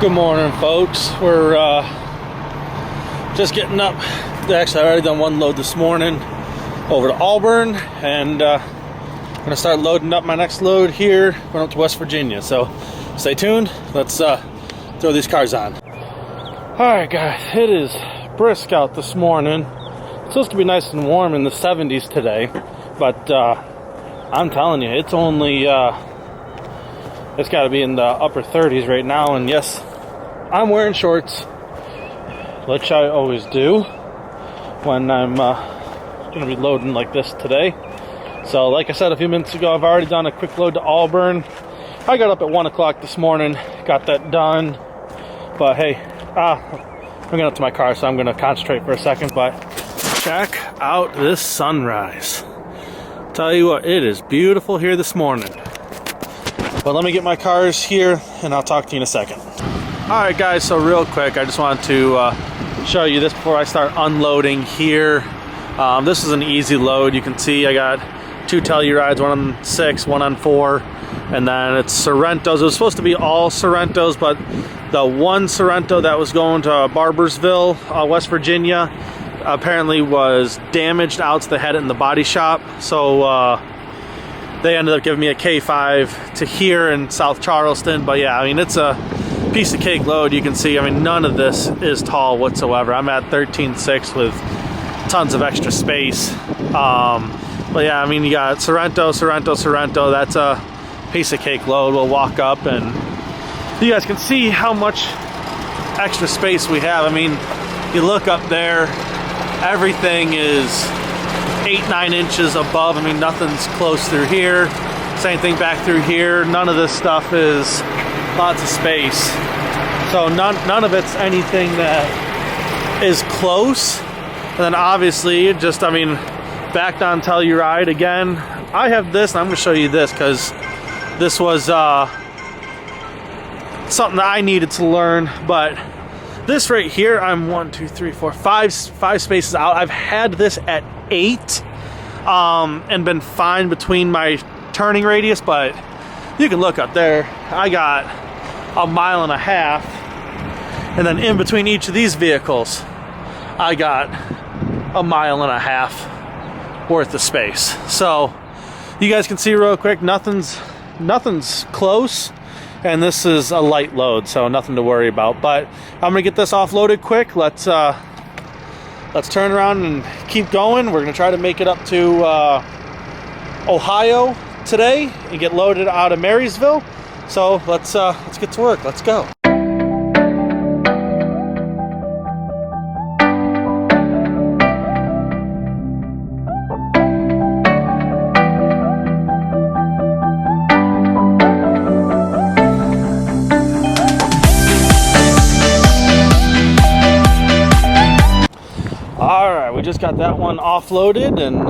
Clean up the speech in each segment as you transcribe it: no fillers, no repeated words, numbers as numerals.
Good morning, folks. We're just getting up. Actually, I already done one load this morning over to Auburn, and I'm gonna start loading up my next load here going up to West Virginia. So stay tuned. Let's throw these cars on. All right, guys, it is brisk out this morning. It's supposed to be nice and warm in the 70s today, but I'm telling you, it's only it's got to be in the upper 30s right now. And yes, I'm wearing shorts, which I always do when I'm going to be loading like this today. So like I said a few minutes ago, I've already done a quick load to Auburn. I got up at 1 o'clock this morning, got that done. But hey, I'm going up to my car, so I'm going to concentrate for a second. But check out this sunrise. Tell you what, it is beautiful here this morning. But let me get my cars here, and I'll talk to you in a second. Alright guys, so real quick, I just wanted to show you this before I start unloading here. This is an easy load. You can see I got 2 Tellurides, one on 6, one on 4, and then it's Sorrentos. It was supposed to be all Sorrentos, but the one Sorrento that was going to Barbersville, West Virginia, apparently was damaged out, so they had it in the body shop. So they ended up giving me a K5 to here in South Charleston. But yeah, I mean, it's a piece of cake load. You can see, I mean, none of this is tall whatsoever. I'm at 13.6 with tons of extra space. But yeah, I mean, you got Sorrento. That's a piece of cake load. We'll walk up and you guys can see how much extra space we have. I mean, you look up there, everything is 8-9 inches above. I mean, nothing's close through here. Same thing back through here. None of this stuff is lots of space. So none of it's anything that is close. And then obviously, just, I mean, backed on Telluride again. I have this, and I'm going to show you this because this was something that I needed to learn. But this right here, I'm 5 spaces out. I've had this at 8 and been fine between my turning radius, but you can look up there. I got 1.5 miles, and then in between each of these vehicles, I got 1.5 miles worth of space. So you guys can see real quick, nothing's close. And this is a light load, so nothing to worry about. But I'm gonna get this offloaded quick. Let's turn around and keep going. We're gonna try to make it up to Ohio today and get loaded out of Marysville. So let's get to work. Let's go. We just got that one offloaded and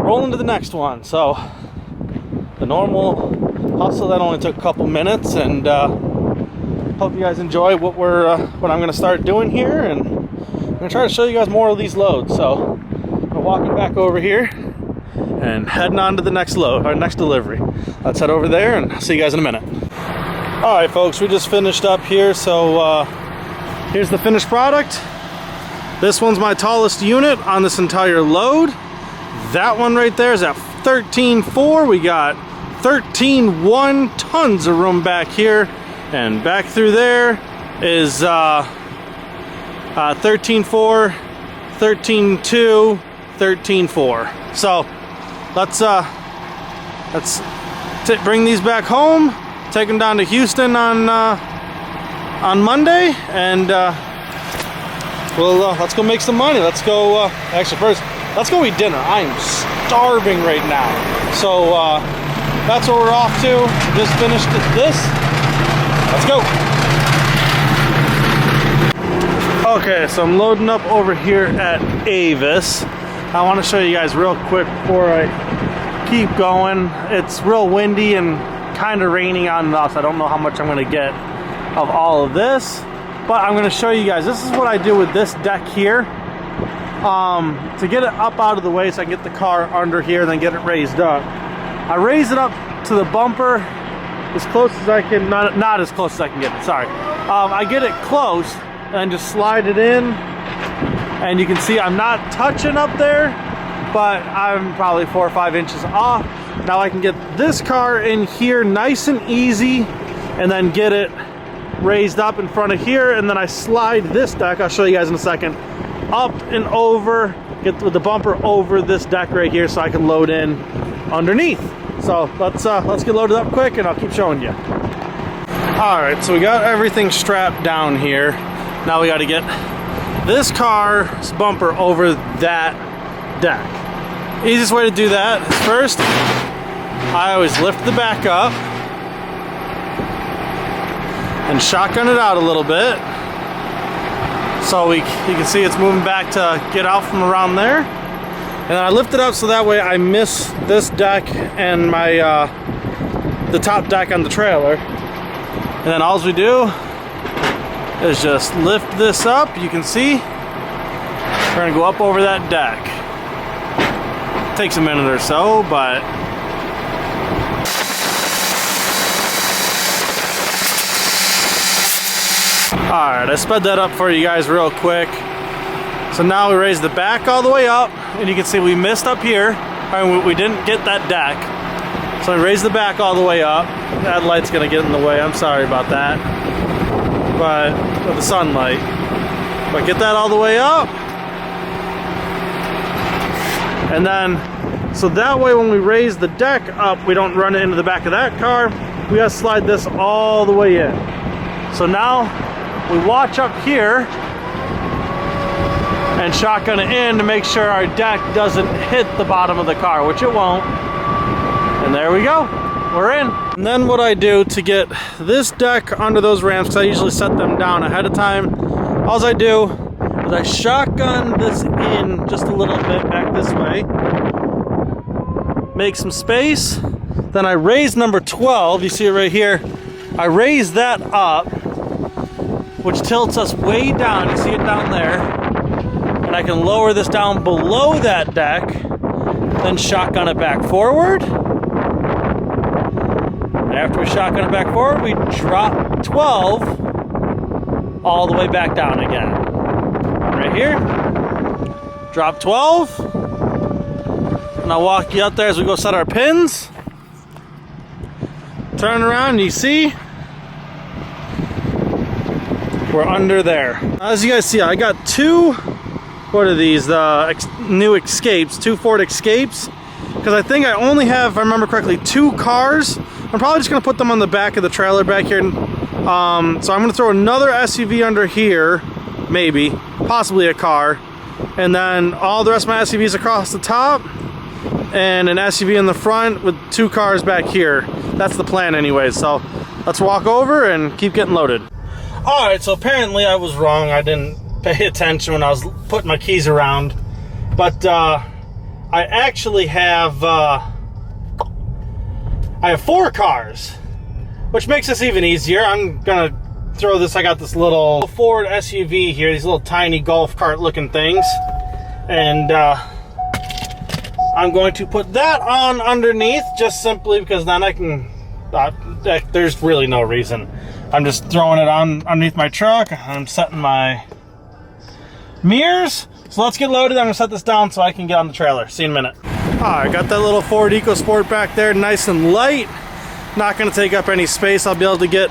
rolling to the next one. So the normal hustle that only took a couple minutes, and hope you guys enjoy what I'm going to start doing here, and I'm going to try to show you guys more of these loads. So I'm walking back over here and heading on to the next load, our next delivery. Let's head over there and see you guys in a minute. All right, folks, we just finished up here. So here's the finished product. This one's my tallest unit on this entire load. That one right there is at 13.4. We got 13.1 tons of room back here. And back through there is 13.4, 13.2, 13.4. So let's bring these back home, take them down to Houston on Monday, and well, let's go make some money. Let's go, actually first, let's go eat dinner. I am starving right now. So that's what we're off to. Just finished this. Let's go. Okay, so I'm loading up over here at Avis. I want to show you guys real quick before I keep going. It's real windy and kind of raining on us. I don't know how much I'm going to get of all of this, but I'm going to show you guys. This is what I do with this deck here to get it up out of the way so I can get the car under here and then get it raised up. I raise it up to the bumper as close as I can, not as close as I can get it, sorry. I get it close and just slide it in, and you can see I'm not touching up there, but I'm probably 4 or 5 inches off. Now I can get this car in here nice and easy, and then get it raised up in front of here, and then I slide this deck, I'll show you guys in a second, up and over, get with the bumper over this deck right here so I can load in underneath. So let's get loaded up quick and I'll keep showing you. All right, so we got everything strapped down here. Now we got to get this car's bumper over that deck. Easiest way to do that is first, I always lift the back up and shotgun it out a little bit. So you can see it's moving back to get out from around there. And then I lift it up so that way I miss this deck and my the top deck on the trailer. And then all we do is just lift this up. You can see we're gonna go up over that deck. Takes a minute or so, but alright, I sped that up for you guys real quick. So now we raise the back all the way up, and you can see we missed up here. We didn't get that deck. So I raised the back all the way up. That light's gonna get in the way, I'm sorry about that. But with the sunlight. But get that all the way up. And then, so that way when we raise the deck up, we don't run it into the back of that car. We gotta slide this all the way in. So now, we watch up here and shotgun it in to make sure our deck doesn't hit the bottom of the car, which it won't. And there we go, we're in. And then what I do to get this deck under those ramps, because I usually set them down ahead of time, all I do is I shotgun this in just a little bit back this way, make some space, then I raise number 12, you see it right here, I raise that up, which tilts us way down, you see it down there, and I can lower this down below that deck, then shotgun it back forward. And after we shotgun it back forward, we drop 12 all the way back down again. Right here, drop 12, and I'll walk you out there as we go set our pins. Turn around and you see, we're under there. As you guys see, I got two, what are these, the new Escapes, two Ford Escapes, because I think I only have, if I remember correctly, 2 cars. I'm probably just gonna put them on the back of the trailer back here. So I'm gonna throw another SUV under here, maybe, possibly a car, and then all the rest of my SUVs across the top, and an SUV in the front with 2 cars back here. That's the plan anyways, so let's walk over and keep getting loaded. Alright, so apparently I was wrong. I didn't pay attention when I was putting my keys around. But I actually have I have 4 cars, which makes this even easier. I'm gonna throw this, I got this little Ford SUV here, these little tiny golf cart looking things. And I'm going to put that on underneath just simply because then I can, there's really no reason. I'm just throwing it on underneath my truck. I'm setting my mirrors. So let's get loaded. I'm gonna set this down so I can get on the trailer. See you in a minute. All right, got that little Ford EcoSport back there, nice and light. Not gonna take up any space. I'll be able to get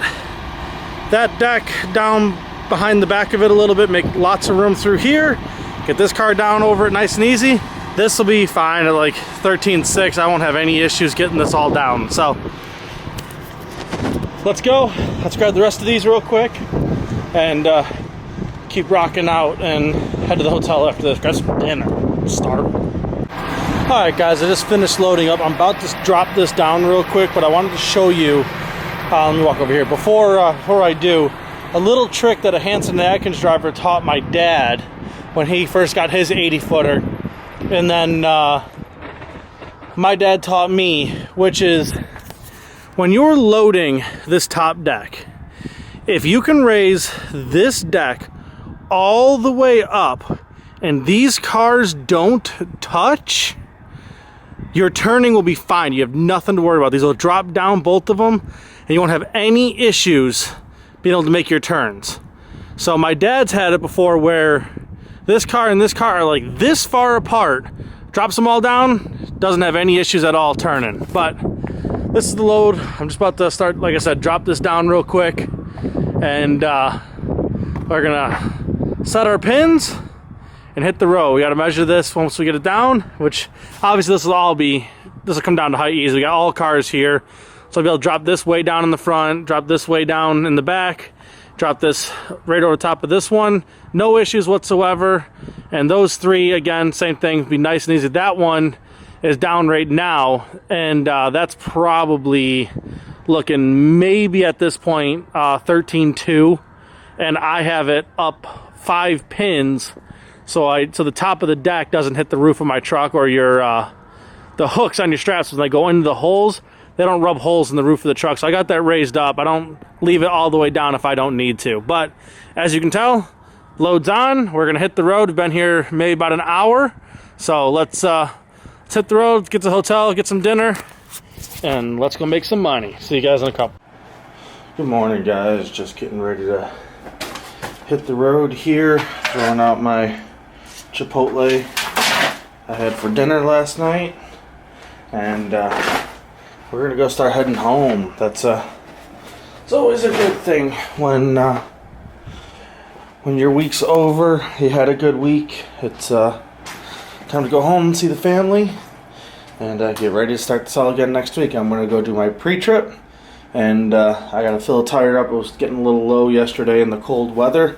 that deck down behind the back of it a little bit, make lots of room through here. Get this car down over it nice and easy. This will be fine at like 13.6. I won't have any issues getting this all down. So let's go. Let's grab the rest of these real quick and keep rocking out and head to the hotel after this. Grab some dinner. Starving. All right, guys, I just finished loading up. I'm about to drop this down real quick, but I wanted to show you. Let me walk over here. Before I do, a little trick that a Hanson Atkins driver taught my dad when he first got his 80-footer. And then my dad taught me, which is when you're loading this top deck, if you can raise this deck all the way up and these cars don't touch, your turning will be fine. You have nothing to worry about. These will drop down, both of them, and you won't have any issues being able to make your turns. So my dad's had it before where this car and this car are like this far apart, drops them all down, doesn't have any issues at all turning. But this is the load. I'm just about to start, like I said, drop this down real quick, and we're gonna set our pins and hit the road. We gotta measure this once we get it down, which obviously this will come down to height easy. We got all cars here. So I'll be able to drop this way down in the front, drop this way down in the back, drop this right over the top of this one. No issues whatsoever. And those three, again, same thing, be nice and easy. That one is down right now, and that's probably looking maybe at this point 13.2, and I have it up 5 pins, so the top of the deck doesn't hit the roof of my truck, or the hooks on your straps when they go into the holes, they don't rub holes in the roof of the truck. So I got that raised up. I don't leave it all the way down if I don't need to. But as you can tell, load's on. We're gonna hit the road. We've been here maybe about an hour, so let's hit the road, get to the hotel, get some dinner, and let's go make some money. See you guys in a couple. Good morning, guys. Just getting ready to hit the road here, throwing out my Chipotle I had for dinner last night, and we're gonna go start heading home. It's always a good thing when your week's over, you had a good week. It's time to go home and see the family, and get ready to start this all again next week. I'm gonna go do my pre-trip, and I gotta fill a tire up. It was getting a little low yesterday in the cold weather,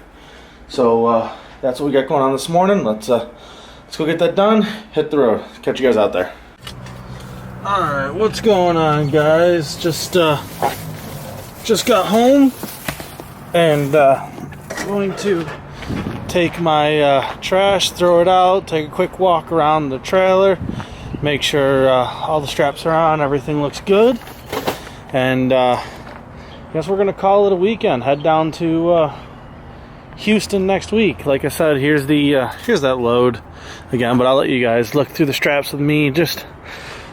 so that's what we got going on this morning. Let's go get that done, hit the road. Catch you guys out there. Alright, what's going on, guys? Just got home, and going to take my trash, throw it out, take a quick walk around the trailer, make sure all the straps are on, everything looks good, and guess we're gonna call it a weekend. Head down to Houston next week. Like I said, here's that load again, but I'll let you guys look through the straps with me, just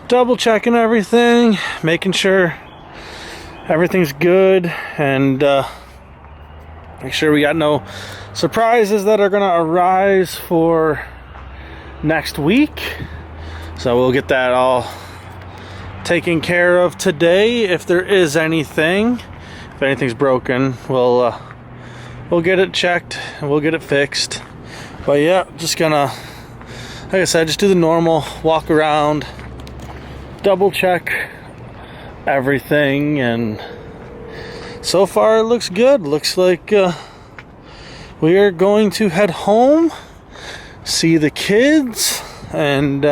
double checking everything, making sure everything's good, and make sure we got no surprises that are gonna arise for next week. So we'll get that all taken care of today. If there is anything, if anything's broken, we'll get it checked and we'll get it fixed. But yeah, just gonna, like I said, just do the normal walk around, double check everything, and so far it looks good. Looks like we are going to head home, see the kids, and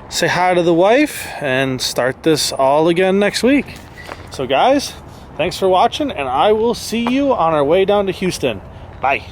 say hi to the wife, and start this all again next week. So guys, thanks for watching, and I will see you on our way down to Houston. Bye.